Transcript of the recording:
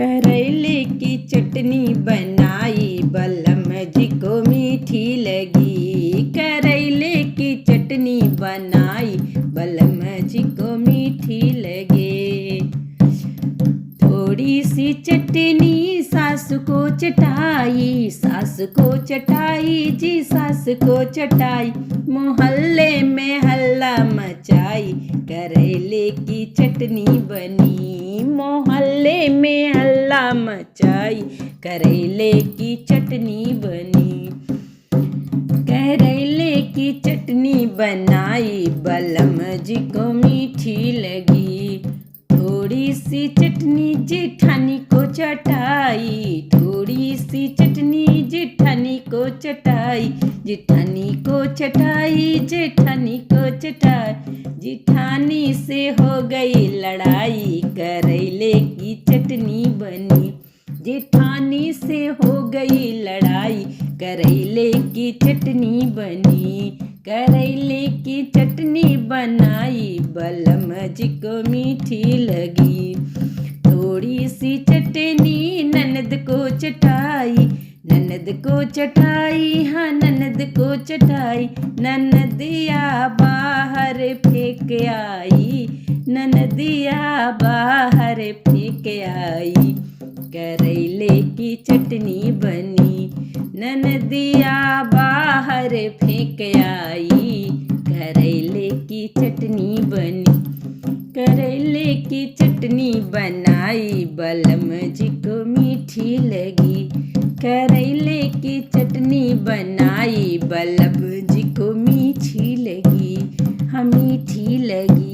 करेले की चटनी बनाई बलम जी को मीठी लगी। करेले की चटनी बनाई बलम जी को मीठी लगे। थोड़ी सी चटनी सास को चटाई, सास को चटाई जी सास को चटाई। मोहल्ले में हल्ला मचाई करेले की चटनी बनी। मोहल्ले में हल्ला मचाई करेले की चटनी बनी। करेले की चटनी बनाई बलम जी को मीठी लगी। थोड़ी सी चटनी जेठानी को चटाई, थोड़ी सी चटनी जेठानी को चटाई। जेठानी को चटाई, जेठानी को चटाई। जेठानी से हो गई लड़ाई करेले की चटनी बनी। जेठानी से हो गई लड़ाई करेले की चटनी बनी। करेले की चटनी बनाई बलम जी को मीठी लगी। थोड़ी सी चटनी ननद को चटाई, ननद को चटाई हाँ ननद को चटाई। ननदिया बाहर फेंक आई, ननदिया बाहर फेंक आई। करेले की चटनी बनी, ननदिया बाहर फेंक आई। करेले की चटनी बनी। करेले की चटनी बनाई बलम जी को मीठी लगी। करेले की चटनी बनाई बलम जी को मीठी लगी, हाँ मीठी लगी।